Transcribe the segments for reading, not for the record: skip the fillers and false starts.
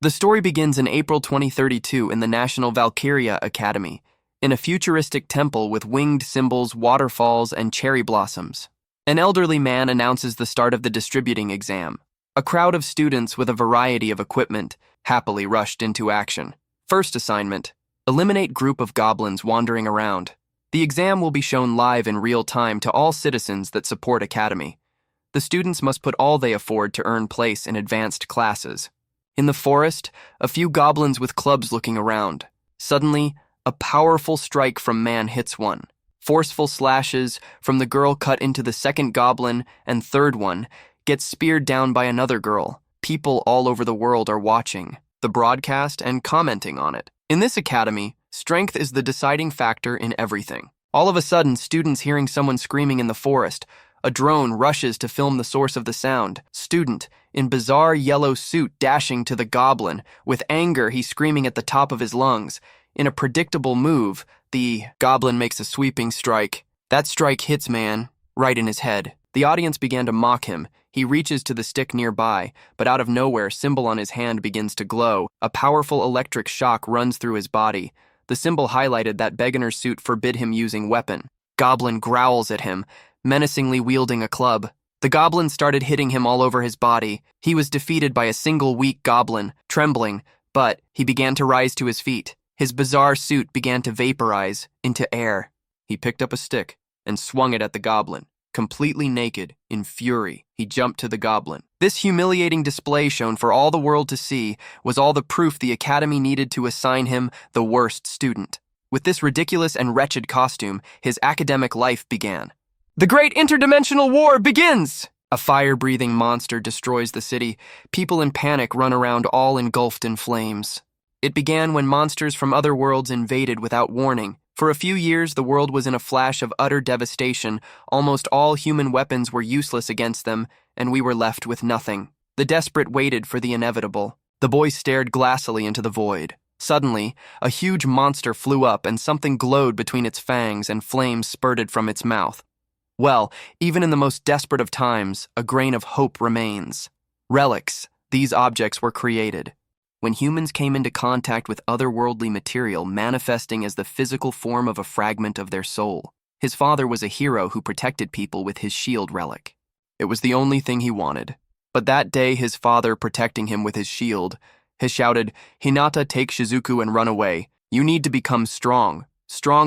The story begins in April 2032 in the National Valkyria Academy, in a futuristic temple with winged symbols, waterfalls, and cherry blossoms. An elderly man announces the start of the distributing exam. A crowd of students with a variety of equipment happily rushed into action. First assignment: eliminate group of goblins wandering around. The exam will be shown live in real time to all citizens that support Academy. The students must put all they afford to earn place in advanced classes. In the forest, a few goblins with clubs looking around. Suddenly, a powerful strike from man hits one. Forceful slashes from the girl cut into the second goblin, and third one gets speared down by another girl. People all over the world are watching the broadcast and commenting on it. In this academy, strength is the deciding factor in everything. All of a sudden, students hearing someone screaming in the forest. A drone rushes to film the source of the sound. Student, in bizarre yellow suit, dashing to the goblin. With anger, he's screaming at the top of his lungs. In a predictable move, the goblin makes a sweeping strike. That strike hits man right in his head. The audience began to mock him. He reaches to the stick nearby, but out of nowhere, symbol on his hand begins to glow. A powerful electric shock runs through his body. The symbol highlighted that beginner's suit forbid him using weapon. Goblin growls at him, menacingly wielding a club. The goblin started hitting him all over his body. He was defeated by a single weak goblin, trembling, but he began to rise to his feet. His bizarre suit began to vaporize into air. He picked up a stick and swung it at the goblin. Completely naked, in fury, he jumped to the goblin. This humiliating display shown for all the world to see was all the proof the Academy needed to assign him the worst student. With this ridiculous and wretched costume, his academic life began. The Great Interdimensional War begins! A fire-breathing monster destroys the city. People in panic run around, all engulfed in flames. It began when monsters from other worlds invaded without warning. For a few years, the world was in a flash of utter devastation. Almost all human weapons were useless against them, and we were left with nothing. The desperate waited for the inevitable. The boy stared glassily into the void. Suddenly, a huge monster flew up, and something glowed between its fangs, and flames spurted from its mouth. Well, even in the most desperate of times, a grain of hope remains. Relics, these objects were created when humans came into contact with otherworldly material manifesting as the physical form of a fragment of their soul. His father was a hero who protected people with his shield relic. It was the only thing he wanted. But that day, his father, protecting him with his shield, has shouted, "Hinata, take Shizuku and run away. You need to become strong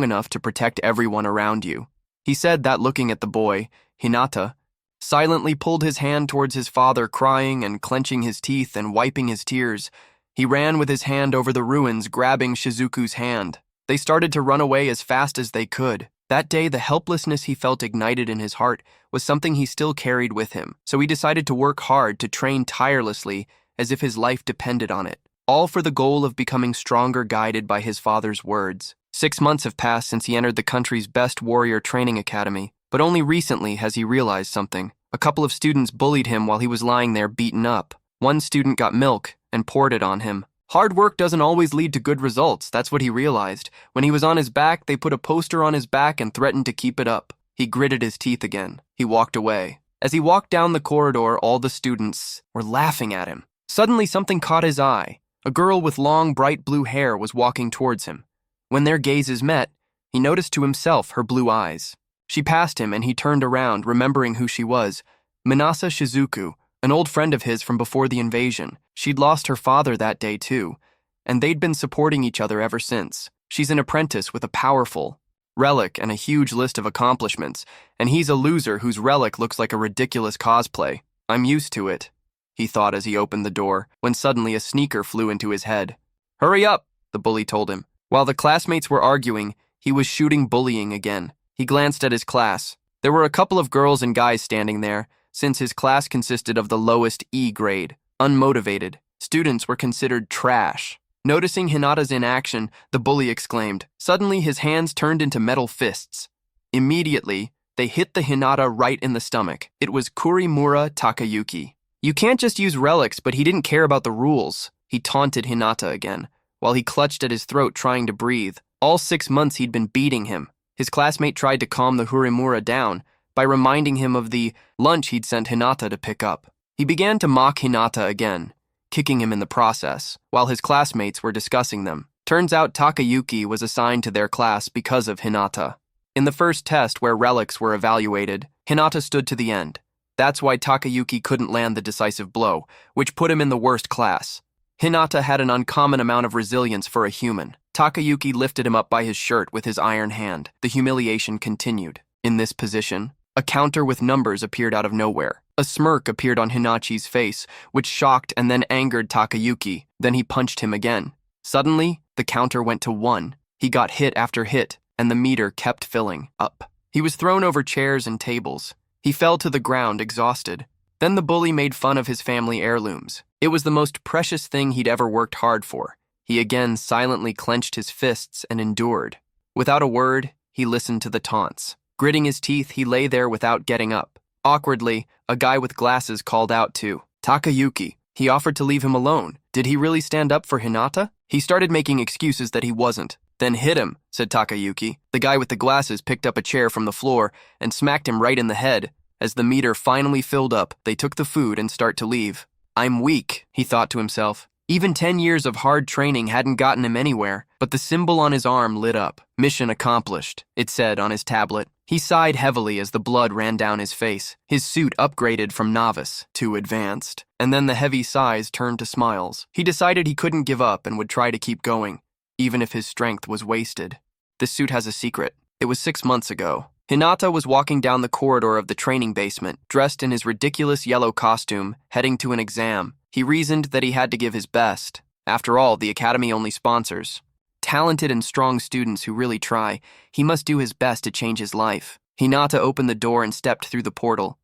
enough to protect everyone around you." He said that looking at the boy. Hinata silently pulled his hand towards his father, crying and clenching his teeth and wiping his tears. He ran with his hand over the ruins, grabbing Shizuku's hand. They started to run away as fast as they could. That day, the helplessness he felt ignited in his heart was something he still carried with him, so he decided to work hard, to train tirelessly, as if his life depended on it, all for the goal of becoming stronger, guided by his father's words. 6 months have passed since he entered the country's best warrior training academy, but only recently has he realized something. A couple of students bullied him while he was lying there beaten up. One student got milk and poured it on him. Hard work doesn't always lead to good results, that's what he realized. When he was on his back, they put a poster on his back and threatened to keep it up. He gritted his teeth again. He walked away. As he walked down the corridor, all the students were laughing at him. Suddenly, something caught his eye. A girl with long, bright blue hair was walking towards him. When their gazes met, he noticed to himself her blue eyes. She passed him and he turned around, remembering who she was. Minasa Shizuku, an old friend of his from before the invasion. She'd lost her father that day too, and they'd been supporting each other ever since. She's an apprentice with a powerful relic and a huge list of accomplishments, and he's a loser whose relic looks like a ridiculous cosplay. I'm used to it, he thought as he opened the door, when suddenly a sneaker flew into his head. Hurry up, the bully told him. While the classmates were arguing, he was shooting bullying again. He glanced at his class. There were a couple of girls and guys standing there, since his class consisted of the lowest E grade, unmotivated. Students were considered trash. Noticing Hinata's inaction, the bully exclaimed. Suddenly, his hands turned into metal fists. Immediately, they hit the Hinata right in the stomach. It was Kurimura Takayuki. You can't just use relics, but he didn't care about the rules. He taunted Hinata again, while he clutched at his throat trying to breathe. All 6 months he'd been beating him. His classmate tried to calm the Hurimura down by reminding him of the lunch he'd sent Hinata to pick up. He began to mock Hinata again. kicking him in the process, while his classmates were discussing them. Turns out Takayuki was assigned to their class because of Hinata. In the first test where relics were evaluated, Hinata stood to the end. That's why Takayuki couldn't land the decisive blow, which put him in the worst class. Hinata had an uncommon amount of resilience for a human. Takayuki lifted him up by his shirt with his iron hand. The humiliation continued. In this position, a counter with numbers appeared out of nowhere. A smirk appeared on Hinachi's face, which shocked and then angered Takayuki. Then he punched him again. Suddenly, the counter went to 1. He got hit after hit, and the meter kept filling up. He was thrown over chairs and tables. He fell to the ground, exhausted. Then the bully made fun of his family heirlooms. It was the most precious thing he'd ever worked hard for. He again silently clenched his fists and endured. Without a word, he listened to the taunts. Gritting his teeth, he lay there without getting up. Awkwardly, a guy with glasses called out to Takayuki. He offered to leave him alone. Did he really stand up for Hinata? He started making excuses that he wasn't. Then hit him, said Takayuki. The guy with the glasses picked up a chair from the floor and smacked him right in the head. As the meter finally filled up, they took the food and start to leave. I'm weak, he thought to himself. Even 10 years of hard training hadn't gotten him anywhere, but the symbol on his arm lit up. Mission accomplished, it said on his tablet. He sighed heavily as the blood ran down his face. His suit upgraded from novice to advanced, and then the heavy sighs turned to smiles. He decided he couldn't give up and would try to keep going, even if his strength was wasted. This suit has a secret. It was 6 months ago. Hinata was walking down the corridor of the training basement, dressed in his ridiculous yellow costume, heading to an exam. He reasoned that he had to give his best. After all, the academy only sponsors talented and strong students who really try. He must do his best to change his life. Hinata opened the door and stepped through the portal.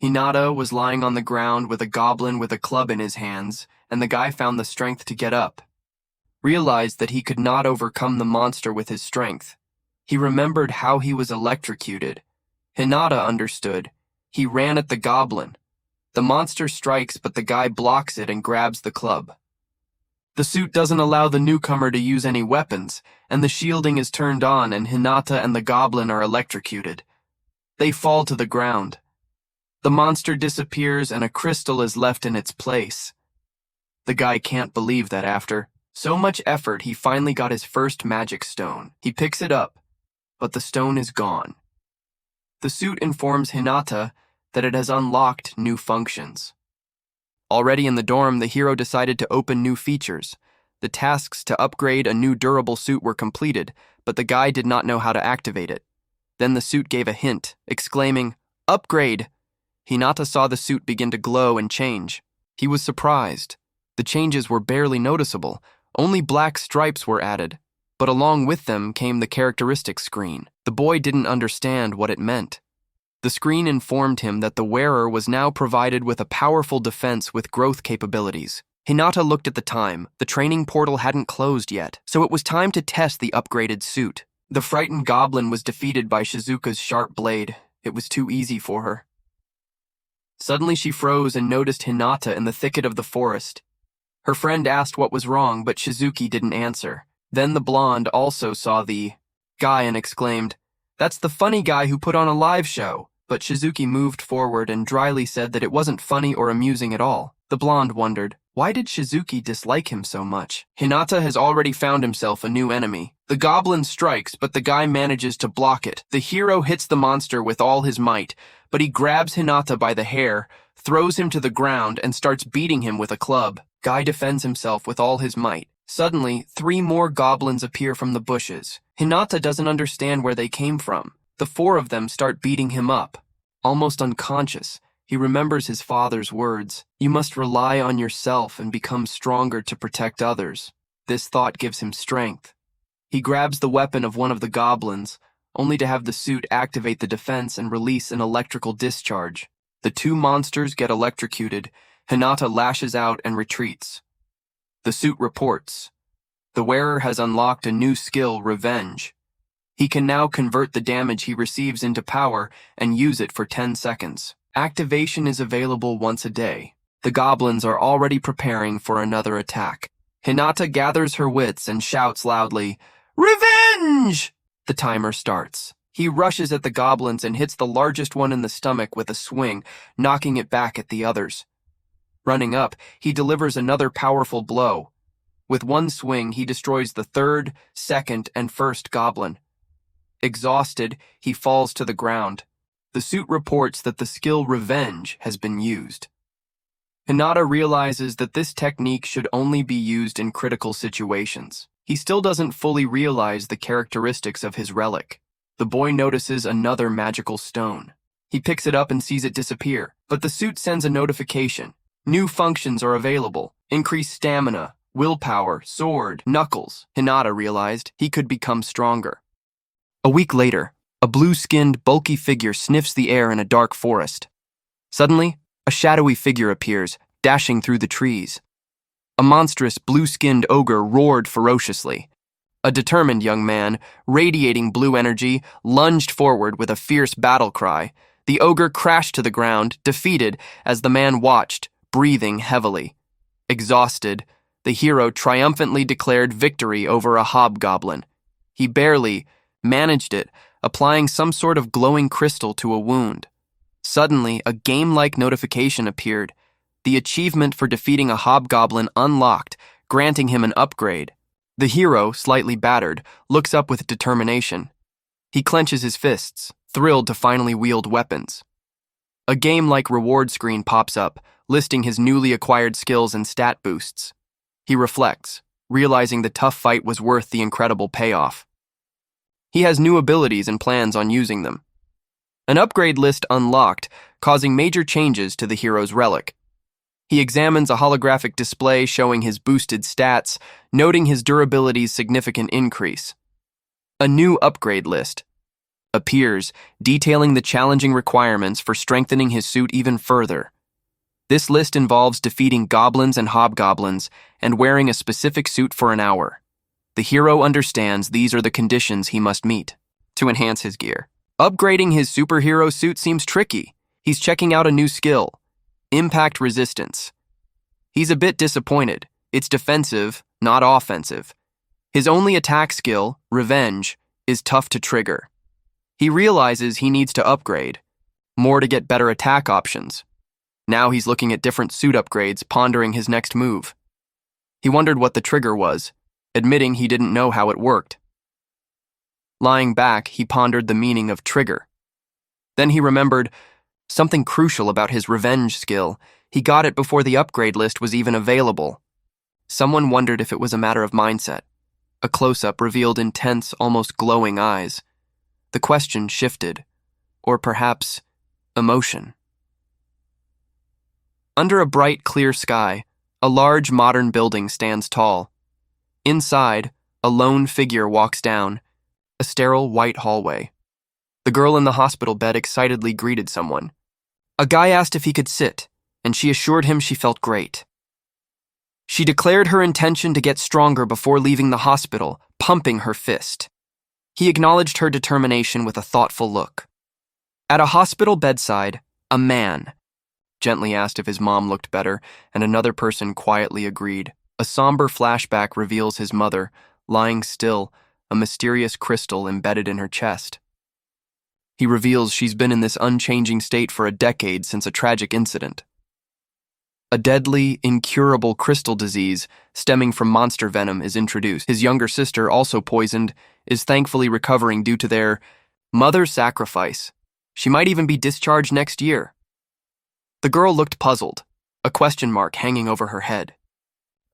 Hinata was lying on the ground with a goblin with a club in his hands, and the guy found the strength to get up. Realized that he could not overcome the monster with his strength. He remembered how he was electrocuted. Hinata understood. He ran at the goblin. The monster strikes, but the guy blocks it and grabs the club. The suit doesn't allow the newcomer to use any weapons, and the shielding is turned on, and Hinata and the goblin are electrocuted. They fall to the ground. The monster disappears and a crystal is left in its place. The guy can't believe that after so much effort, he finally got his first magic stone. He picks it up, but the stone is gone. The suit informs Hinata that it has unlocked new functions. Already in the dorm, the hero decided to open new features. The tasks to upgrade a new durable suit were completed, but the guy did not know how to activate it. Then the suit gave a hint, exclaiming, "Upgrade!" Hinata saw the suit begin to glow and change. He was surprised. The changes were barely noticeable. Only black stripes were added, but along with them came the characteristics screen. The boy didn't understand what it meant. The screen informed him that the wearer was now provided with a powerful defense with growth capabilities. Hinata looked at the time. The training portal hadn't closed yet, so it was time to test the upgraded suit. The frightened goblin was defeated by Shizuka's sharp blade. It was too easy for her. Suddenly she froze and noticed Hinata in the thicket of the forest. Her friend asked what was wrong, but Shizuki didn't answer. Then the blonde also saw the guy and exclaimed, "That's the funny guy who put on a live show." But Shizuki moved forward and dryly said that it wasn't funny or amusing at all. The blonde wondered, why did Shizuki dislike him so much? Hinata has already found himself a new enemy. The goblin strikes, but the guy manages to block it. The hero hits the monster with all his might, but he grabs Hinata by the hair, throws him to the ground, and starts beating him with a club. Guy defends himself with all his might. Suddenly, 3 more goblins appear from the bushes. Hinata doesn't understand where they came from. The 4 of them start beating him up. Almost unconscious, he remembers his father's words, "You must rely on yourself and become stronger to protect others." This thought gives him strength. He grabs the weapon of one of the goblins, only to have the suit activate the defense and release an electrical discharge. The 2 monsters get electrocuted. Hinata lashes out and retreats. The suit reports. The wearer has unlocked a new skill, Revenge. He can now convert the damage he receives into power and use it for 10 seconds. Activation is available once a day. The goblins are already preparing for another attack. Hinata gathers her wits and shouts loudly, "Revenge!" The timer starts. He rushes at the goblins and hits the largest one in the stomach with a swing, knocking it back at the others. Running up, he delivers another powerful blow. With one swing, he destroys the third, second, and first goblin. Exhausted, he falls to the ground. The suit reports that the skill Revenge has been used. Hinata realizes that this technique should only be used in critical situations. He still doesn't fully realize the characteristics of his relic. The boy notices another magical stone. He picks it up and sees it disappear, but the suit sends a notification. New functions are available. Increased stamina, willpower, sword, knuckles. Hinata realized he could become stronger. A week later, a blue-skinned, bulky figure sniffs the air in a dark forest. Suddenly, a shadowy figure appears, dashing through the trees. A monstrous, blue-skinned ogre roared ferociously. A determined young man, radiating blue energy, lunged forward with a fierce battle cry. The ogre crashed to the ground, defeated, as the man watched, breathing heavily. Exhausted, the hero triumphantly declared victory over a hobgoblin. He barely managed it, applying some sort of glowing crystal to a wound. Suddenly, a game-like notification appeared. The achievement for defeating a hobgoblin unlocked, granting him an upgrade. The hero, slightly battered, looks up with determination. He clenches his fists, thrilled to finally wield weapons. A game-like reward screen pops up, listing his newly acquired skills and stat boosts. He reflects, realizing the tough fight was worth the incredible payoff. He has new abilities and plans on using them. An upgrade list unlocked, causing major changes to the hero's relic. He examines a holographic display showing his boosted stats, noting his durability's significant increase. A new upgrade list appears, detailing the challenging requirements for strengthening his suit even further. This list involves defeating goblins and hobgoblins and wearing a specific suit for an hour. The hero understands these are the conditions he must meet to enhance his gear. Upgrading his superhero suit seems tricky. He's checking out a new skill, impact resistance. He's a bit disappointed. It's defensive, not offensive. His only attack skill, Revenge, is tough to trigger. He realizes he needs to upgrade, more to get better attack options. Now he's looking at different suit upgrades, pondering his next move. He wondered what the trigger was, admitting he didn't know how it worked. Lying back, he pondered the meaning of trigger. Then he remembered something crucial about his Revenge skill. He got it before the upgrade list was even available. Someone wondered if it was a matter of mindset. A close-up revealed intense, almost glowing eyes. The question shifted. Or perhaps, emotion. Under a bright, clear sky, a large modern building stands tall. Inside, a lone figure walks down a sterile white hallway. The girl in the hospital bed excitedly greeted someone. A guy asked if he could sit, and she assured him she felt great. She declared her intention to get stronger before leaving the hospital, pumping her fist. He acknowledged her determination with a thoughtful look. At a hospital bedside, a man gently asked if his mom looked better, and another person quietly agreed. A somber flashback reveals his mother, lying still, a mysterious crystal embedded in her chest. He reveals she's been in this unchanging state for a decade since a tragic incident. A deadly, incurable crystal disease stemming from monster venom is introduced. His younger sister, also poisoned, is thankfully recovering due to their mother's sacrifice. She might even be discharged next year. The girl looked puzzled, a question mark hanging over her head.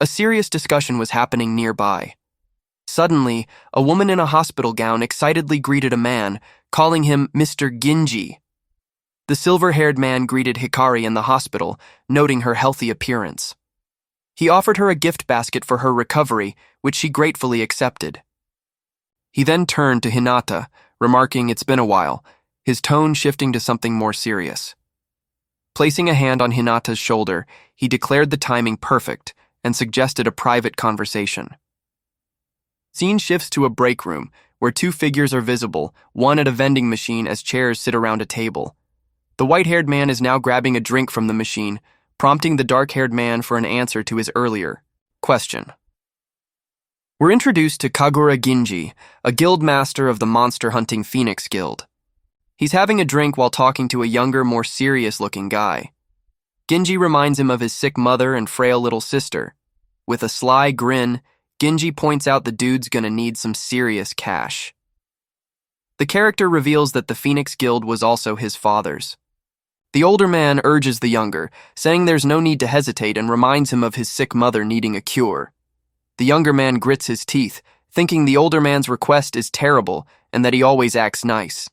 A serious discussion was happening nearby. Suddenly, a woman in a hospital gown excitedly greeted a man, calling him Mr. Ginji. The silver-haired man greeted Hikari in the hospital, noting her healthy appearance. He offered her a gift basket for her recovery, which she gratefully accepted. He then turned to Hinata, remarking it's been a while, his tone shifting to something more serious. Placing a hand on Hinata's shoulder, he declared the timing perfect and suggested a private conversation. Scene shifts to a break room, where two figures are visible, one at a vending machine as chairs sit around a table. The white-haired man is now grabbing a drink from the machine, prompting the dark-haired man for an answer to his earlier question. We're introduced to Kagura Ginji, a guild master of the monster-hunting Phoenix Guild. He's having a drink while talking to a younger, more serious-looking guy. Genji reminds him of his sick mother and frail little sister. With a sly grin, Genji points out the dude's gonna need some serious cash. The character reveals that the Phoenix Guild was also his father's. The older man urges the younger, saying there's no need to hesitate, and reminds him of his sick mother needing a cure. The younger man grits his teeth, thinking the older man's request is terrible and that he always acts nice.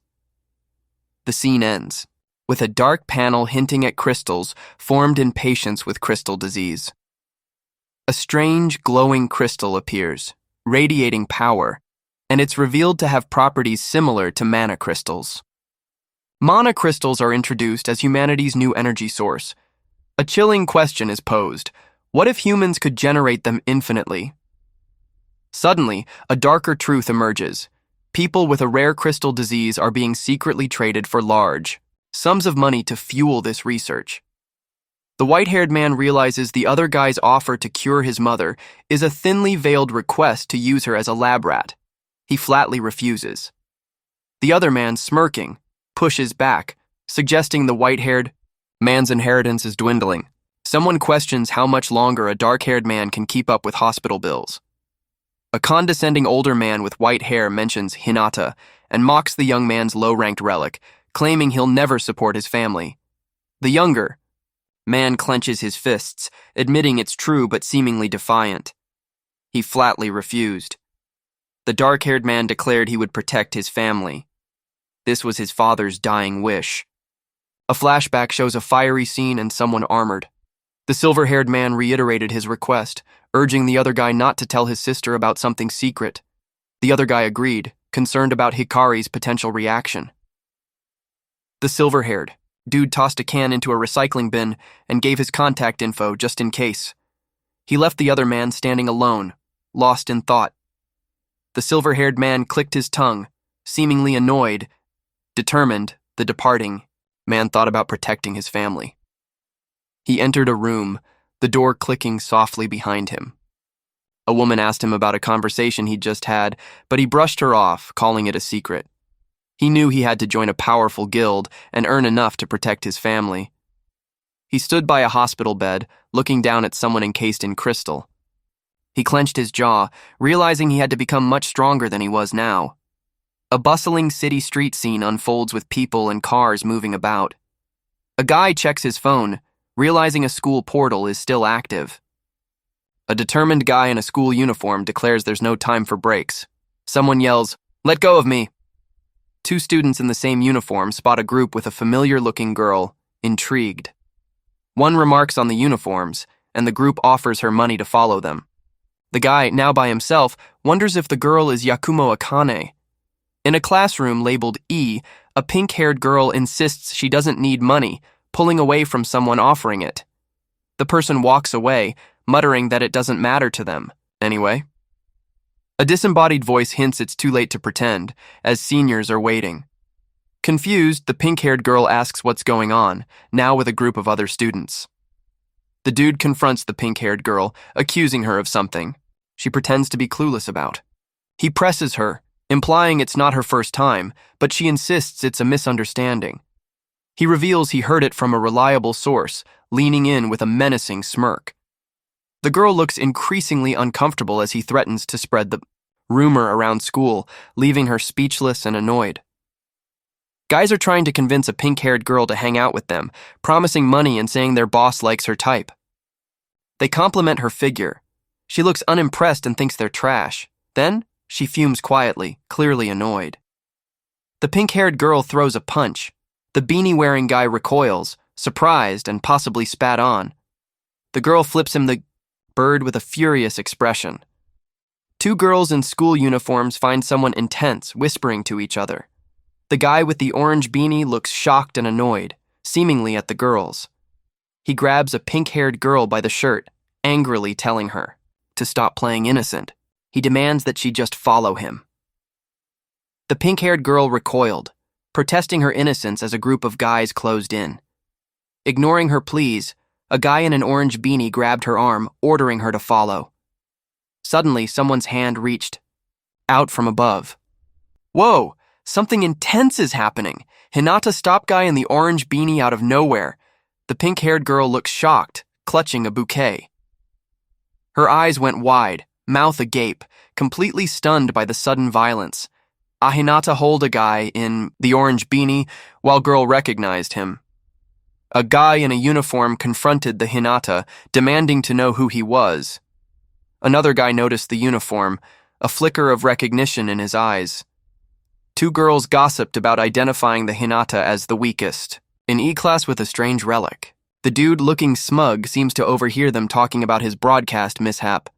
The scene ends with a dark panel hinting at crystals formed in patients with crystal disease. A strange, glowing crystal appears, radiating power, and it's revealed to have properties similar to mana crystals. Mana crystals are introduced as humanity's new energy source. A chilling question is posed: what if humans could generate them infinitely? Suddenly, a darker truth emerges. People with a rare crystal disease are being secretly traded for large sums of money to fuel this research. The white-haired man realizes the other guy's offer to cure his mother is a thinly veiled request to use her as a lab rat. He flatly refuses. The other man, smirking, pushes back, suggesting the white-haired man's inheritance is dwindling. Someone questions how much longer a dark-haired man can keep up with hospital bills. A condescending older man with white hair mentions Hinata and mocks the young man's low-ranked relic, claiming he'll never support his family. The younger man clenches his fists, admitting it's true but seemingly defiant. He flatly refused. The dark-haired man declared he would protect his family. This was his father's dying wish. A flashback shows a fiery scene and someone armored. The silver-haired man reiterated his request, urging the other guy not to tell his sister about something secret. The other guy agreed, concerned about Hikari's potential reaction. The silver-haired dude tossed a can into a recycling bin and gave his contact info just in case. He left the other man standing alone, lost in thought. The silver-haired man clicked his tongue, seemingly annoyed. Determined, the departing man thought about protecting his family. He entered a room, the door clicking softly behind him. A woman asked him about a conversation he'd just had, but he brushed her off, calling it a secret. He knew he had to join a powerful guild and earn enough to protect his family. He stood by a hospital bed, looking down at someone encased in crystal. He clenched his jaw, realizing he had to become much stronger than he was now. A bustling city street scene unfolds with people and cars moving about. A guy checks his phone, realizing a school portal is still active. A determined guy in a school uniform declares there's no time for breaks. Someone yells, "Let go of me!" Two students in the same uniform spot a group with a familiar-looking girl, intrigued. One remarks on the uniforms, and the group offers her money to follow them. The guy, now by himself, wonders if the girl is Yakumo Akane. In a classroom labeled E, a pink-haired girl insists she doesn't need money, pulling away from someone offering it. The person walks away, muttering that it doesn't matter to them, anyway. A disembodied voice hints it's too late to pretend, as seniors are waiting. Confused, the pink-haired girl asks what's going on, now with a group of other students. The dude confronts the pink-haired girl, accusing her of something she pretends to be clueless about. He presses her, implying it's not her first time, but she insists it's a misunderstanding. He reveals he heard it from a reliable source, leaning in with a menacing smirk. The girl looks increasingly uncomfortable as he threatens to spread the rumor around school, leaving her speechless and annoyed. Guys are trying to convince a pink-haired girl to hang out with them, promising money and saying their boss likes her type. They compliment her figure. She looks unimpressed and thinks they're trash. Then, she fumes quietly, clearly annoyed. The pink-haired girl throws a punch. The beanie-wearing guy recoils, surprised and possibly spat on. The girl flips him the bird with a furious expression. Two girls in school uniforms find someone intense, whispering to each other. The guy with the orange beanie looks shocked and annoyed, seemingly at the girls. He grabs a pink-haired girl by the shirt, angrily telling her to stop playing innocent. He demands that she just follow him. The pink-haired girl recoiled, protesting her innocence as a group of guys closed in. Ignoring her pleas, a guy in an orange beanie grabbed her arm, ordering her to follow. Suddenly, someone's hand reached out from above. Whoa! Something intense is happening. Hinata stopped guy in the orange beanie out of nowhere. The pink-haired girl looked shocked, clutching a bouquet. Her eyes went wide, mouth agape, completely stunned by the sudden violence. Hinata hold a guy in the orange beanie while girl recognized him. A guy in a uniform confronted the Hinata, demanding to know who he was. Another guy noticed the uniform, a flicker of recognition in his eyes. Two girls gossiped about identifying the Hinata as the weakest, an E-class with a strange relic. The dude looking smug seems to overhear them talking about his broadcast mishap.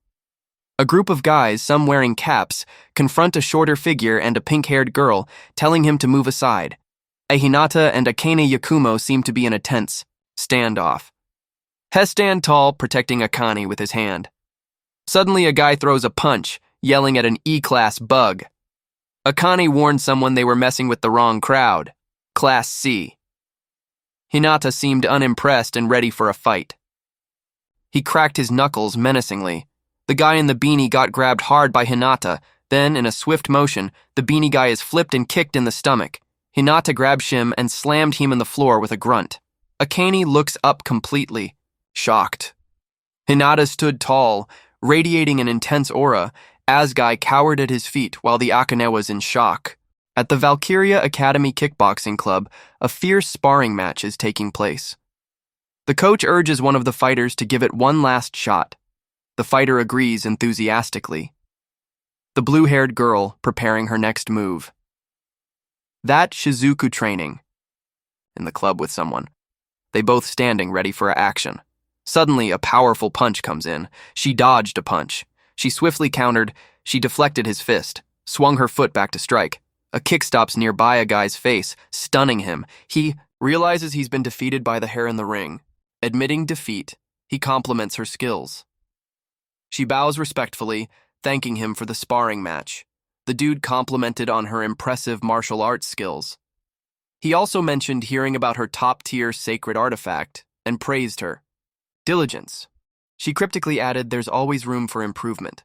A group of guys, some wearing caps, confront a shorter figure and a pink-haired girl, telling him to move aside. A Hinata and Akane Yakumo seem to be in a tense standoff. He stand tall, protecting Akane with his hand. Suddenly a guy throws a punch, yelling at an E-class bug. Akane warned someone they were messing with the wrong crowd. Class C. Hinata seemed unimpressed and ready for a fight. He cracked his knuckles menacingly. The guy in the beanie got grabbed hard by Hinata. Then, in a swift motion, the beanie guy is flipped and kicked in the stomach. Hinata grabbed him and slammed him on the floor with a grunt. Akane looks up completely, shocked. Hinata stood tall, radiating an intense aura. Asguy cowered at his feet while the Akane was in shock. At the Valkyria Academy kickboxing club, a fierce sparring match is taking place. The coach urges one of the fighters to give it one last shot. The fighter agrees enthusiastically. The blue-haired girl preparing her next move. That Shizuku training. In the club with someone. They both standing ready for action. Suddenly, a powerful punch comes in. She dodged a punch. She swiftly countered. She deflected his fist, swung her foot back to strike. A kick stops nearby a guy's face, stunning him. He realizes he's been defeated by the hair in the ring. Admitting defeat, he compliments her skills. She bows respectfully, thanking him for the sparring match. The dude complimented on her impressive martial arts skills. He also mentioned hearing about her top-tier sacred artifact and praised her diligence. She cryptically added there's always room for improvement.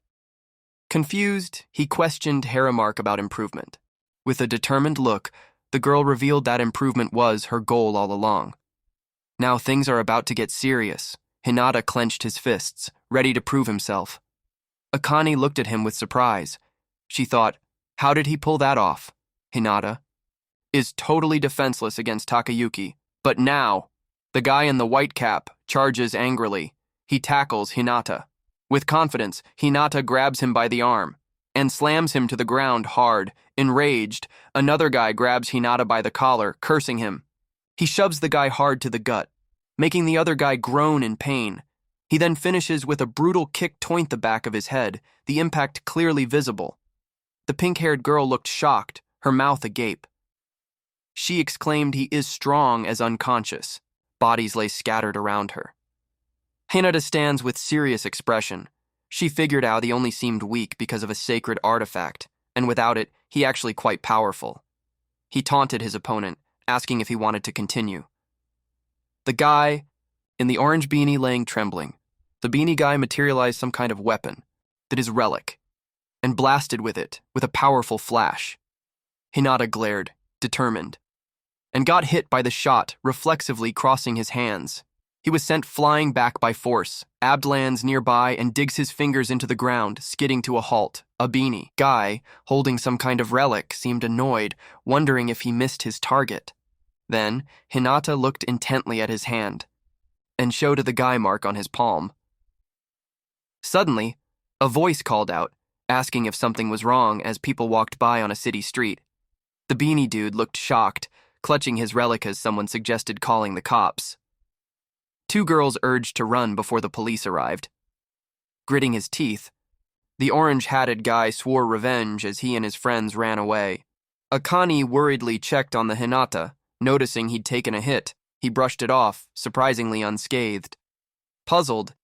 Confused, he questioned her remark about improvement. With a determined look, the girl revealed that improvement was her goal all along. Now things are about to get serious. Hinata clenched his fists, ready to prove himself. Akane looked at him with surprise. She thought, how did he pull that off? Hinata is totally defenseless against Takayuki, but now, the guy in the white cap charges angrily. He tackles Hinata. With confidence, Hinata grabs him by the arm and slams him to the ground hard. Enraged, another guy grabs Hinata by the collar, cursing him. He shoves the guy hard to the gut, making the other guy groan in pain. He then finishes with a brutal kick toward the back of his head, the impact clearly visible. The pink-haired girl looked shocked, her mouth agape. She exclaimed he is strong as unconscious. Bodies lay scattered around her. Hinata stands with serious expression. She figured out he only seemed weak because of a sacred artifact, and without it, he actually quite powerful. He taunted his opponent, asking if he wanted to continue. The guy in the orange beanie laying trembling. The beanie guy materialized some kind of weapon, that is relic, and blasted with it with a powerful flash. Hinata glared, determined, and got hit by the shot, reflexively crossing his hands. He was sent flying back by force. Abd lands nearby and digs his fingers into the ground, skidding to a halt. A beanie guy, holding some kind of relic, seemed annoyed, wondering if he missed his target. Then, Hinata looked intently at his hand and showed the guy mark on his palm. Suddenly, a voice called out, asking if something was wrong as people walked by on a city street. The beanie dude looked shocked, clutching his relic as someone suggested calling the cops. Two girls urged to run before the police arrived. Gritting his teeth, the orange-hatted guy swore revenge as he and his friends ran away. Akane worriedly checked on the Hinata, noticing he'd taken a hit. He brushed it off, surprisingly unscathed. Puzzled,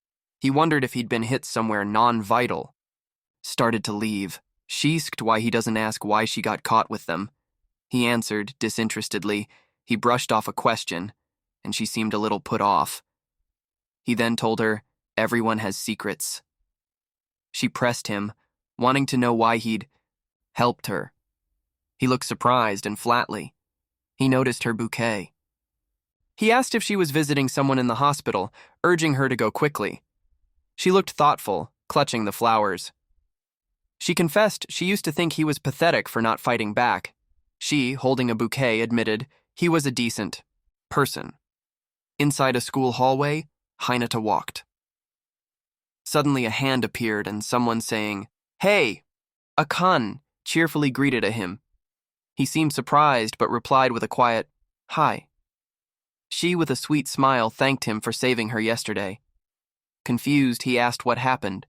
he wondered if he'd been hit somewhere non-vital. Started to leave. Sheesked why he doesn't ask why she got caught with them. He answered, disinterestedly. He brushed off a question, and she seemed a little put off. He then told her, everyone has secrets. She pressed him, wanting to know why he'd helped her. He looked surprised and flatly. He noticed her bouquet. He asked if she was visiting someone in the hospital, urging her to go quickly. She looked thoughtful, clutching the flowers. She confessed she used to think he was pathetic for not fighting back. She, holding a bouquet, admitted he was a decent person. Inside a school hallway, Hinata walked. Suddenly a hand appeared and someone saying, "Hey!" Akane cheerfully greeted him. He seemed surprised but replied with a quiet, "Hi." She, with a sweet smile, thanked him for saving her yesterday. Confused, he asked what happened.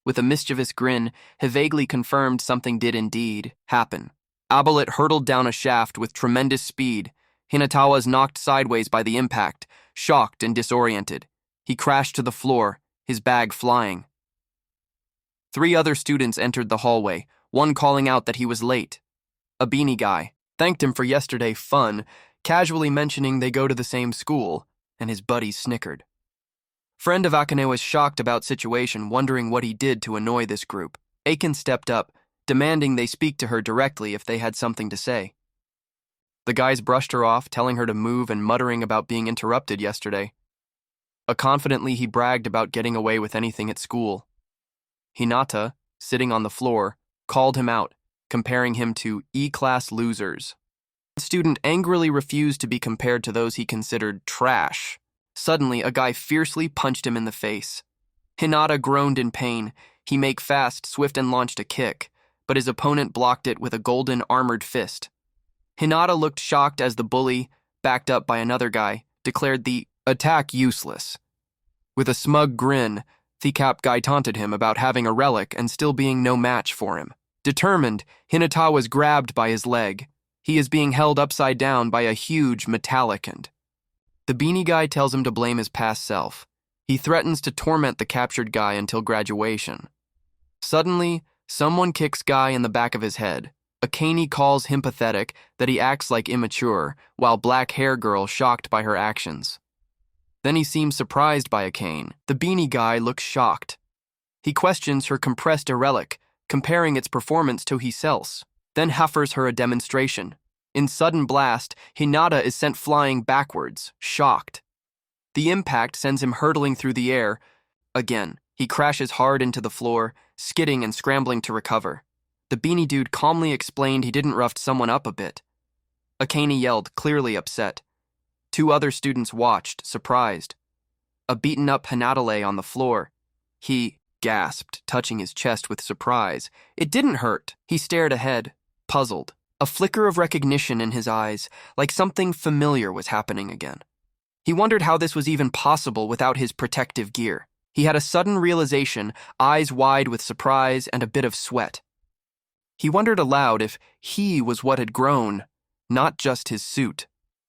With a mischievous grin, he vaguely confirmed something did indeed happen. Abelet hurtled down a shaft with tremendous speed. Hinata was knocked sideways by the impact, shocked and disoriented. He crashed to the floor, his bag flying. 3 other students entered the hallway, one calling out that he was late. A beanie guy thanked him for yesterday's fun, casually mentioning they go to the same school, and his buddies snickered. Friend of Akane was shocked about situation, wondering what he did to annoy this group. Akane stepped up, demanding they speak to her directly if they had something to say. The guys brushed her off, telling her to move and muttering about being interrupted yesterday. Confidently, he bragged about getting away with anything at school. Hinata, sitting on the floor, called him out, comparing him to E-class losers. The student angrily refused to be compared to those he considered trash. Suddenly, a guy fiercely punched him in the face. Hinata groaned in pain. He made fast, swift, and launched a kick, but his opponent blocked it with a golden armored fist. Hinata looked shocked as the bully, backed up by another guy, declared the attack useless. With a smug grin, the cap guy taunted him about having a relic and still being no match for him. Determined, Hinata was grabbed by his leg. He is being held upside down by a huge metallic hand. The beanie guy tells him to blame his past self. He threatens to torment the captured guy until graduation. Suddenly, someone kicks Guy in the back of his head. Akane calls him pathetic, that he acts like immature, while black hair girl shocked by her actions. Then he seems surprised by Akane. The beanie guy looks shocked. He questions her compressed relic, comparing its performance to himself, then offers her a demonstration. In sudden blast, Hinata is sent flying backwards, shocked. The impact sends him hurtling through the air. Again, he crashes hard into the floor, skidding and scrambling to recover. The beanie dude calmly explained he didn't rough someone up a bit. Akane yelled, clearly upset. 2 other students watched, surprised. A beaten-up Hinata lay on the floor. He gasped, touching his chest with surprise. It didn't hurt. He stared ahead, puzzled. A flicker of recognition in his eyes, like something familiar was happening again. He wondered how this was even possible without his protective gear. He had a sudden realization, eyes wide with surprise and a bit of sweat. He wondered aloud if he was what had grown, not just his suit.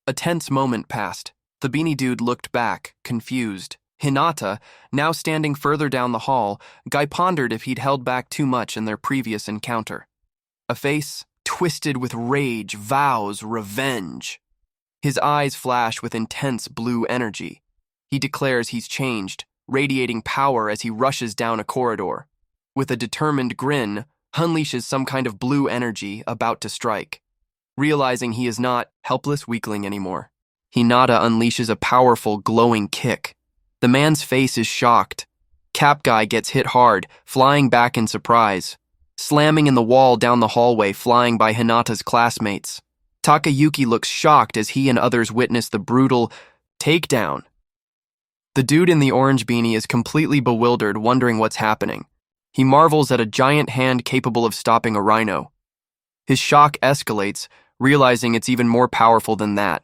A tense moment passed. The beanie dude looked back, confused. Hinata, now standing further down the hall, Guy pondered if he'd held back too much in their previous encounter. A face twisted with rage vows revenge. His eyes flash with intense blue energy. He declares he's changed, radiating power as he rushes down a corridor. With a determined grin, unleashes some kind of blue energy about to strike. Realizing he is not helpless weakling anymore, Hinata unleashes a powerful, glowing kick. The man's face is shocked. Cap Guy gets hit hard, flying back in surprise, slamming in the wall down the hallway, flying by Hinata's classmates. Takayuki looks shocked as he and others witness the brutal takedown. The dude in the orange beanie is completely bewildered, wondering what's happening. He marvels at a giant hand capable of stopping a rhino. His shock escalates, realizing it's even more powerful than that.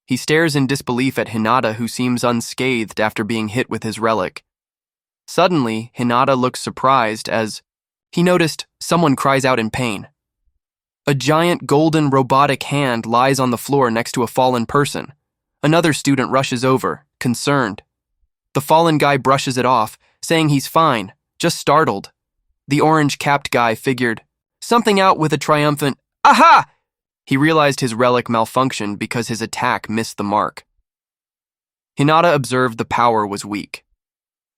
He stares in disbelief at Hinata, who seems unscathed after being hit with his relic. Suddenly, Hinata looks surprised as he noticed someone cries out in pain. A giant golden robotic hand lies on the floor next to a fallen person. Another student rushes over, concerned. The fallen guy brushes it off, saying he's fine, just startled. The orange-capped guy figured something out with a triumphant, "Aha!" He realized his relic malfunctioned because his attack missed the mark. Hinata observed the power was weak.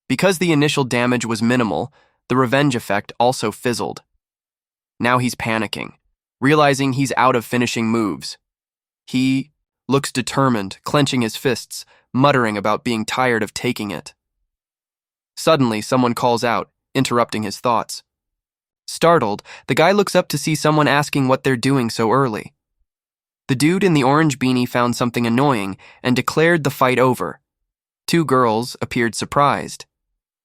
Because the initial damage was minimal, the revenge effect also fizzled. Now he's panicking, realizing he's out of finishing moves. He looks determined, clenching his fists, muttering about being tired of taking it. Suddenly, someone calls out, interrupting his thoughts. Startled, the guy looks up to see someone asking what they're doing so early. The dude in the orange beanie found something annoying and declared the fight over. Two girls appeared surprised.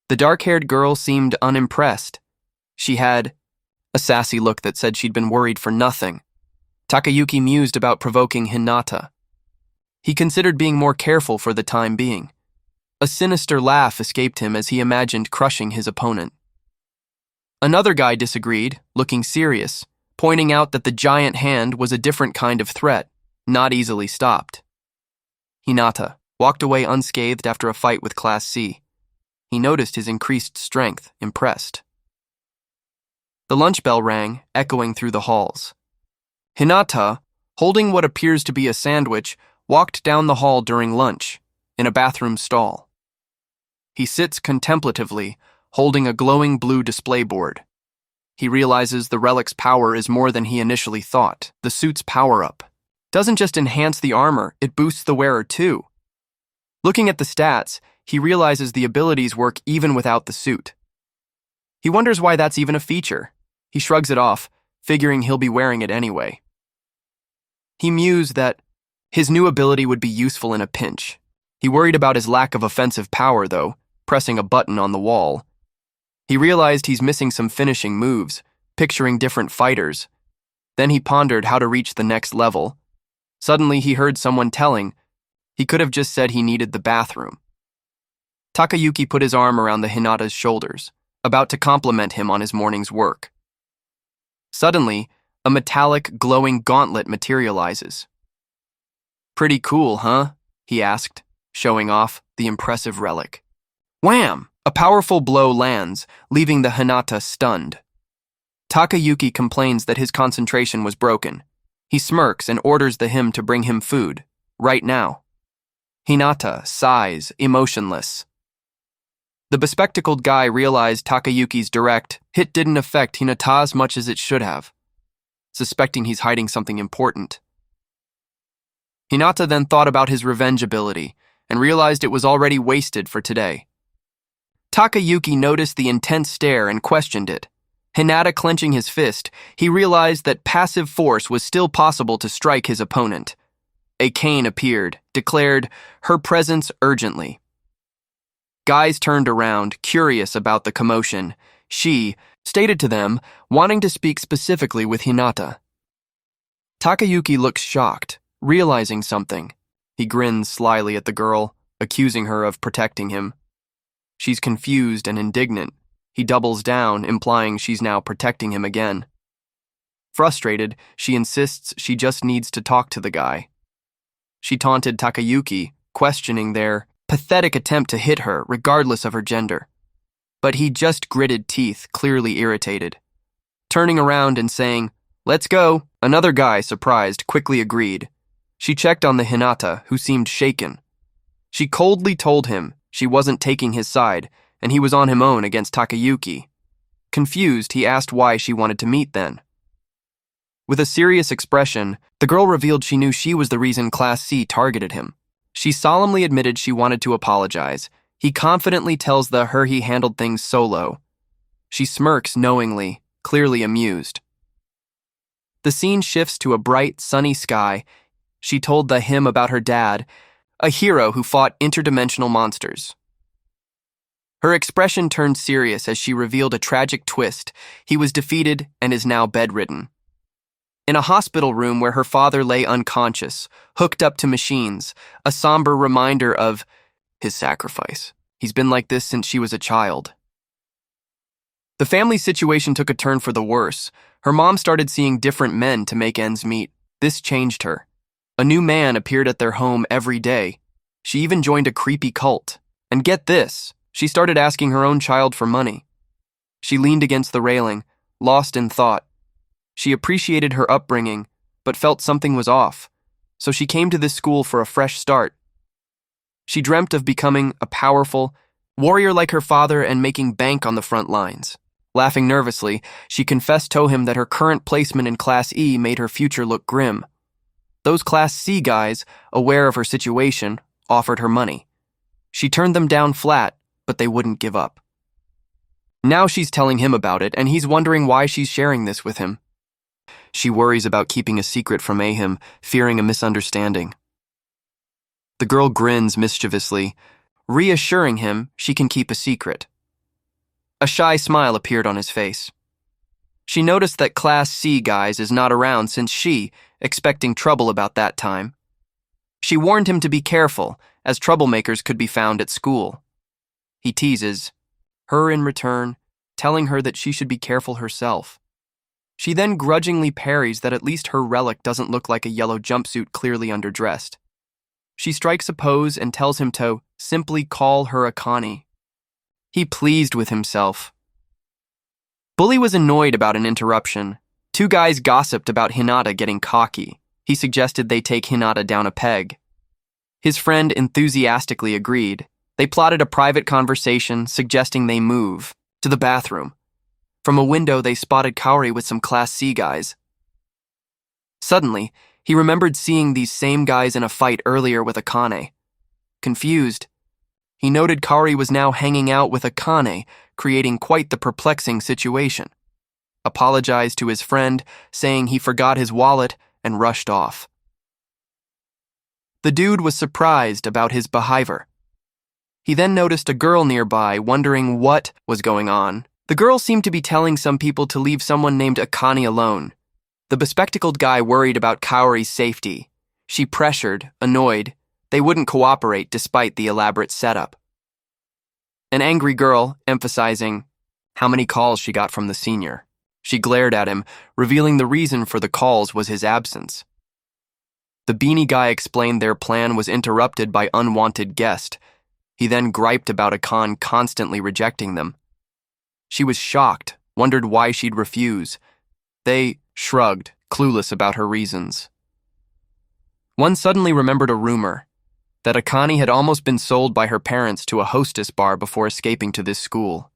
The dark-haired girl seemed unimpressed. She had a sassy look that said she'd been worried for nothing. Takayuki mused about provoking Hinata. He considered being more careful for the time being. A sinister laugh escaped him as he imagined crushing his opponent. Another guy disagreed, looking serious, pointing out that the giant hand was a different kind of threat, not easily stopped. Hinata walked away unscathed after a fight with Class C. He noticed his increased strength, impressed. The lunch bell rang, echoing through the halls. Hinata, holding what appears to be a sandwich, walked down the hall during lunch, in a bathroom stall. He sits contemplatively, holding a glowing blue display board. He realizes the relic's power is more than he initially thought. The suit's power-up doesn't just enhance the armor, it boosts the wearer too. Looking at the stats, he realizes the abilities work even without the suit. He wonders why that's even a feature. He shrugs it off, figuring he'll be wearing it anyway. He mused that his new ability would be useful in a pinch. He worried about his lack of offensive power, though, pressing a button on the wall. He realized he's missing some finishing moves, picturing different fighters. Then he pondered how to reach the next level. Suddenly he heard someone telling he could have just said he needed the bathroom. Takayuki put his arm around the Hinata's shoulders, about to compliment him on his morning's work. Suddenly, a metallic, glowing gauntlet materializes. "Pretty cool, huh?" he asked, showing off the impressive relic. Wham! A powerful blow lands, leaving the Hinata stunned. Takayuki complains that his concentration was broken. He smirks and orders the him to bring him food, right now. Hinata sighs, emotionless. The bespectacled guy realized Takayuki's direct hit didn't affect Hinata as much as it should have, suspecting he's hiding something important. Hinata then thought about his revenge ability and realized it was already wasted for today. Takayuki noticed the intense stare and questioned it. Hinata clenching his fist, he realized that passive force was still possible to strike his opponent. Akane appeared, declared her presence urgently. Guys turned around, curious about the commotion. She stated to them, wanting to speak specifically with Hinata. Takayuki looks shocked, realizing something. He grins slyly at the girl, accusing her of protecting him. She's confused and indignant. He doubles down, implying she's now protecting him again. Frustrated, she insists she just needs to talk to the guy. She taunted Takayuki, questioning their pathetic attempt to hit her regardless of her gender. But he just gritted teeth, clearly irritated. Turning around and saying, "Let's go," another guy, surprised, quickly agreed. She checked on the Hinata, who seemed shaken. She coldly told him she wasn't taking his side, and he was on his own against Takayuki. Confused, he asked why she wanted to meet then. With a serious expression, the girl revealed she knew she was the reason Class C targeted him. She solemnly admitted she wanted to apologize. He confidently tells her he handled things solo. She smirks knowingly, clearly amused. The scene shifts to a bright, sunny sky. She told him about her dad, a hero who fought interdimensional monsters. Her expression turned serious as she revealed a tragic twist. He was defeated and is now bedridden. In a hospital room where her father lay unconscious, hooked up to machines, a somber reminder of his sacrifice. He's been like this since she was a child. The family situation took a turn for the worse. Her mom started seeing different men to make ends meet. This changed her. A new man appeared at their home every day. She even joined a creepy cult. And get this, she started asking her own child for money. She leaned against the railing, lost in thought. She appreciated her upbringing, but felt something was off, so she came to this school for a fresh start. She dreamt of becoming a powerful warrior like her father and making bank on the front lines. Laughing nervously, she confessed to him that her current placement in Class E made her future look grim. Those Class C guys, aware of her situation, offered her money. She turned them down flat, but they wouldn't give up. Now she's telling him about it, and he's wondering why she's sharing this with him. She worries about keeping a secret from Ahim, fearing a misunderstanding. The girl grins mischievously, reassuring him she can keep a secret. A shy smile appeared on his face. She noticed that Class C guys is not around since she, expecting trouble about that time. She warned him to be careful, as troublemakers could be found at school. He teases, her in return, telling her that she should be careful herself. She then grudgingly parries that at least her relic doesn't look like a yellow jumpsuit clearly underdressed. She strikes a pose and tells him to simply call her Akane. He pleased with himself. Bully was annoyed about an interruption. Two guys gossiped about Hinata getting cocky. He suggested they take Hinata down a peg. His friend enthusiastically agreed. They plotted a private conversation, suggesting they move to the bathroom. From a window, they spotted Kaori with some Class C guys. Suddenly, he remembered seeing these same guys in a fight earlier with Akane. Confused, he noted Kaori was now hanging out with Akane, creating quite the perplexing situation. Apologized to his friend, saying he forgot his wallet and rushed off. The dude was surprised about his behavior. He then noticed a girl nearby, wondering what was going on. The girl seemed to be telling some people to leave someone named Akane alone. The bespectacled guy worried about Kaori's safety. She pressured, annoyed. They wouldn't cooperate despite the elaborate setup. An angry girl, emphasizing how many calls she got from the senior. She glared at him, revealing the reason for the calls was his absence. The beanie guy explained their plan was interrupted by unwanted guest. He then griped about Akane constantly rejecting them. She was shocked, wondered why she'd refuse. They shrugged, clueless about her reasons. One suddenly remembered a rumor that Akane had almost been sold by her parents to a hostess bar before escaping to this school.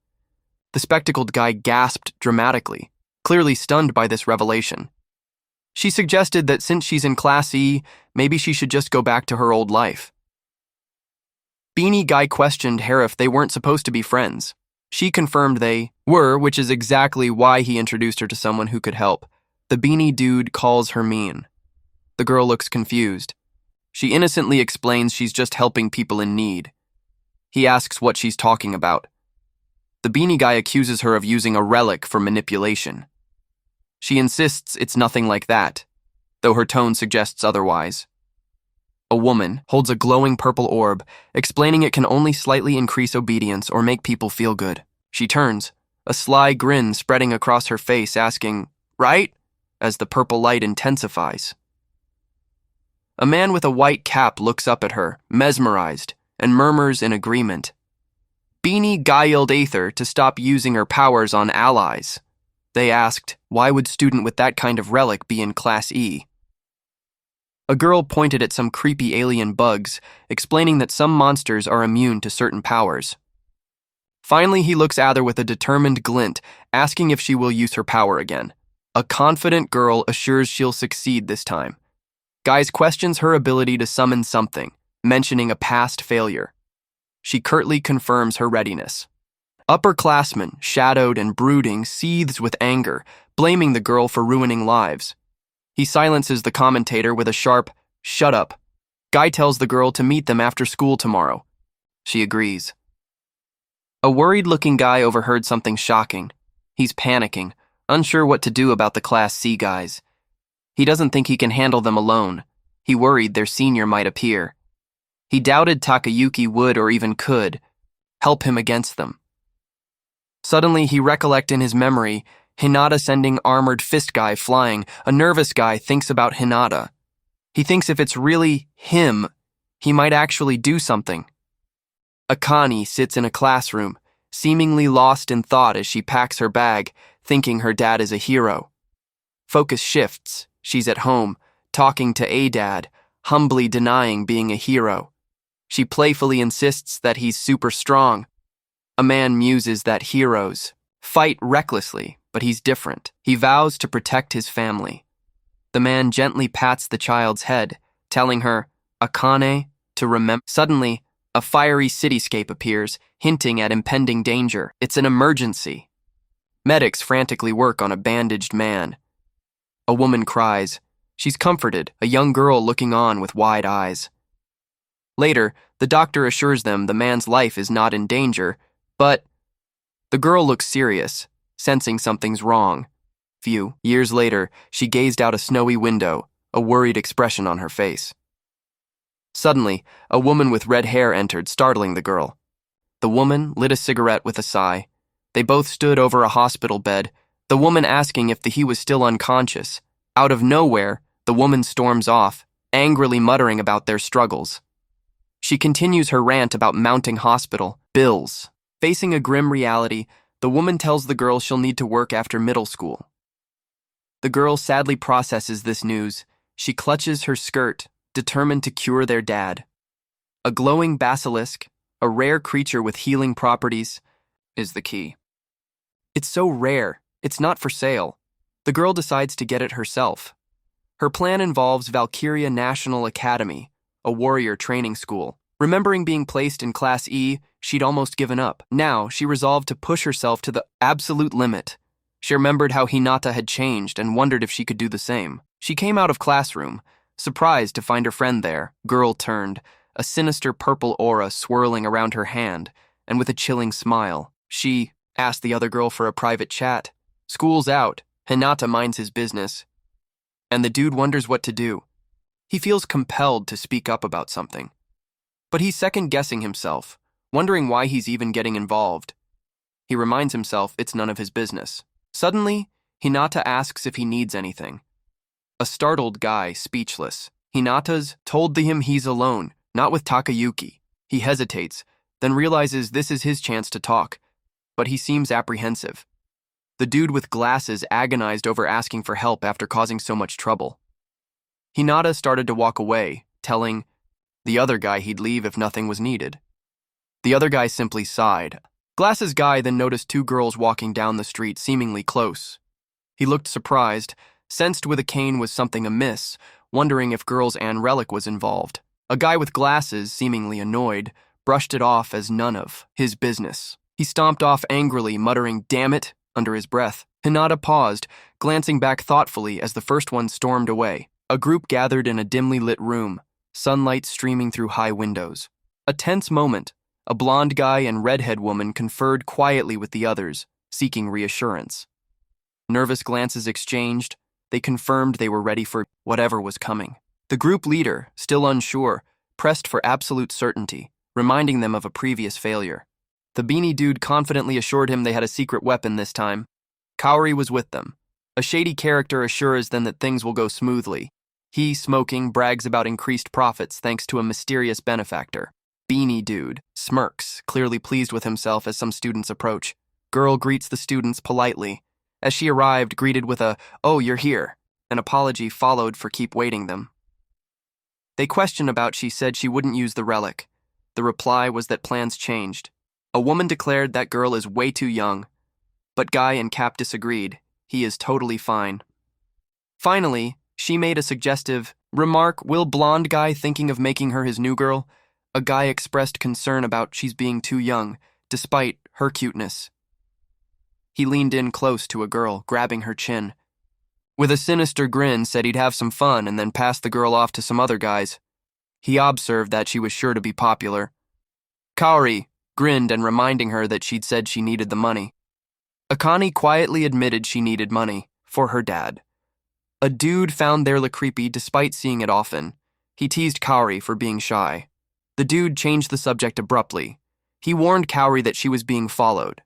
The spectacled guy gasped dramatically, clearly stunned by this revelation. She suggested that since she's in Class E, maybe she should just go back to her old life. Beanie guy questioned her if they weren't supposed to be friends. She confirmed they were, which is exactly why he introduced her to someone who could help. The beanie dude calls her mean. The girl looks confused. She innocently explains she's just helping people in need. He asks what she's talking about. The beanie guy accuses her of using a relic for manipulation. She insists it's nothing like that, though her tone suggests otherwise. A woman holds a glowing purple orb, explaining it can only slightly increase obedience or make people feel good. She turns, a sly grin spreading across her face, asking, "Right?" as the purple light intensifies. A man with a white cap looks up at her, mesmerized, and murmurs in agreement. Beanie guiled Aether to stop using her powers on allies. They asked, why would student with that kind of relic be in Class E? A girl pointed at some creepy alien bugs, explaining that some monsters are immune to certain powers. Finally, he looks at her with a determined glint, asking if she will use her power again. A confident girl assures she'll succeed this time. Guys questions her ability to summon something, mentioning a past failure. She curtly confirms her readiness. Upperclassman, shadowed and brooding, seethes with anger, blaming the girl for ruining lives. He silences the commentator with a sharp, "Shut up." Guy tells the girl to meet them after school tomorrow. She agrees. A worried-looking guy overheard something shocking. He's panicking, unsure what to do about the Class C guys. He doesn't think he can handle them alone. He worried their senior might appear. He doubted Takayuki would or even could help him against them. Suddenly, he recollects in his memory Hinata sending armored fist guy flying. A nervous guy thinks about Hinata. He thinks if it's really him, he might actually do something. Akane sits in a classroom, seemingly lost in thought as she packs her bag, thinking her dad is a hero. Focus shifts. She's at home, talking to A-Dad, humbly denying being a hero. She playfully insists that he's super strong. A man muses that heroes fight recklessly, but he's different. He vows to protect his family. The man gently pats the child's head, telling her, Akane, to remember. Suddenly, a fiery cityscape appears, hinting at impending danger. It's an emergency. Medics frantically work on a bandaged man. A woman cries. She's comforted, a young girl looking on with wide eyes. Later, the doctor assures them the man's life is not in danger, but the girl looks serious, sensing something's wrong. Few years later, she gazed out a snowy window, a worried expression on her face. Suddenly, a woman with red hair entered, startling the girl. The woman lit a cigarette with a sigh. They both stood over a hospital bed, the woman asking if he was still unconscious. Out of nowhere, the woman storms off, angrily muttering about their struggles. She continues her rant about mounting hospital bills. Facing a grim reality, the woman tells the girl she'll need to work after middle school. The girl sadly processes this news. She clutches her skirt, determined to cure their dad. A glowing basilisk, a rare creature with healing properties, is the key. It's so rare, it's not for sale. The girl decides to get it herself. Her plan involves Valkyria National Academy, a warrior training school. Remembering being placed in Class E, she'd almost given up. Now, she resolved to push herself to the absolute limit. She remembered how Hinata had changed and wondered if she could do the same. She came out of classroom, surprised to find her friend there. Girl turned, a sinister purple aura swirling around her hand, and with a chilling smile, she asked the other girl for a private chat. School's out, Hinata minds his business, and the dude wonders what to do. He feels compelled to speak up about something. But he's second-guessing himself, wondering why he's even getting involved. He reminds himself it's none of his business. Suddenly, Hinata asks if he needs anything. A startled guy, speechless. Hinata's told him he's alone, not with Takayuki. He hesitates, then realizes this is his chance to talk, but he seems apprehensive. The dude with glasses agonized over asking for help after causing so much trouble. Hinata started to walk away, telling the other guy he'd leave if nothing was needed. The other guy simply sighed. Glasses guy then noticed two girls walking down the street, seemingly close. He looked surprised, sensed with Akane was something amiss, wondering if girls and Relic was involved. A guy with glasses, seemingly annoyed, brushed it off as none of his business. He stomped off angrily, muttering, "Damn it," under his breath. Hinata paused, glancing back thoughtfully as the first one stormed away. A group gathered in a dimly lit room, sunlight streaming through high windows. A tense moment. A blonde guy and redhead woman conferred quietly with the others, seeking reassurance. Nervous glances exchanged. They confirmed they were ready for whatever was coming. The group leader, still unsure, pressed for absolute certainty, reminding them of a previous failure. The beanie dude confidently assured him they had a secret weapon this time. Kaori was with them. A shady character assures them that things will go smoothly. He, smoking, brags about increased profits thanks to a mysterious benefactor. Beanie dude smirks, clearly pleased with himself as some students approach. Girl greets the students politely. As she arrived, greeted with a, "Oh, you're here." An apology followed for keep waiting them. They questioned about she said she wouldn't use the relic. The reply was that plans changed. A woman declared that girl is way too young. But Guy and Cap disagreed. He is totally fine. Finally, she made a suggestive remark, "Will blonde guy thinking of making her his new girl?" A guy expressed concern about she's being too young, despite her cuteness. He leaned in close to a girl, grabbing her chin. With a sinister grin, said he'd have some fun and then pass the girl off to some other guys. He observed that she was sure to be popular. Kaori grinned and reminding her that she'd said she needed the money. Akane quietly admitted she needed money for her dad. A dude found their creepy despite seeing it often. He teased Kaori for being shy. The dude changed the subject abruptly. He warned Kaori that she was being followed.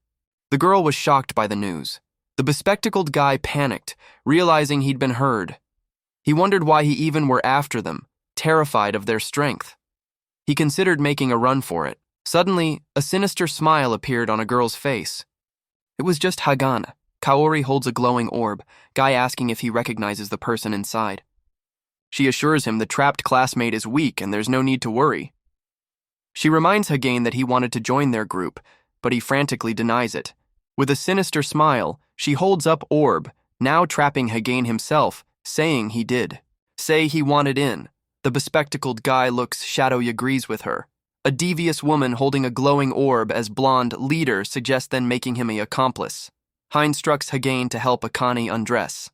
The girl was shocked by the news. The bespectacled guy panicked, realizing he'd been heard. He wondered why he even were after them, terrified of their strength. He considered making a run for it. Suddenly, a sinister smile appeared on a girl's face. It was just Hagana. Kaori holds a glowing orb, Guy asking if he recognizes the person inside. She assures him the trapped classmate is weak and there's no need to worry. She reminds Hagane that he wanted to join their group, but he frantically denies it. With a sinister smile, she holds up orb, now trapping Hagane himself, saying he did. Say he wanted in. The bespectacled guy looks shadowy agrees with her. A devious woman holding a glowing orb as blonde leader suggests then making him an accomplice. Hein instructs Hagane to help Akane undress.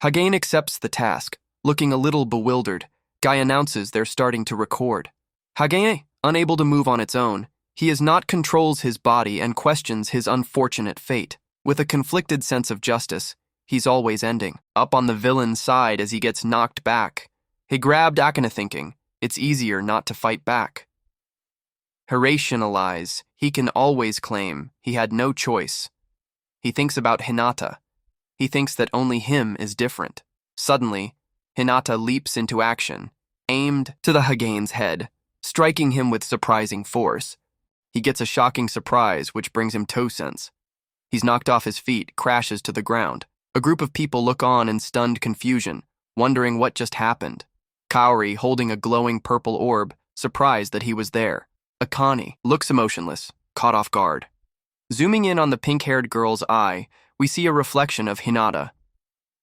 Hagane accepts the task. Looking a little bewildered, Guy announces they're starting to record. Hagane, unable to move on its own, he is not controls his body and questions his unfortunate fate. With a conflicted sense of justice, he's always ending up on the villain's side as he gets knocked back. He grabbed Akane thinking, it's easier not to fight back. He rationalize, he can always claim he had no choice. He thinks about Hinata. He thinks that only him is different. Suddenly, Hinata leaps into action, aimed to the Hagane's head, striking him with surprising force. He gets a shocking surprise which brings him toe sense. He's knocked off his feet, crashes to the ground. A group of people look on in stunned confusion, wondering what just happened. Kaori, holding a glowing purple orb, surprised that he was there. Akane looks emotionless, caught off guard. Zooming in on the pink-haired girl's eye, we see a reflection of Hinata.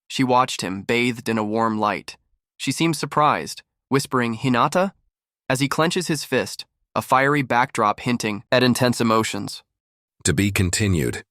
She watched him, bathed in a warm light. She seems surprised, whispering, "Hinata?" As he clenches his fist, a fiery backdrop hinting at intense emotions. To be continued.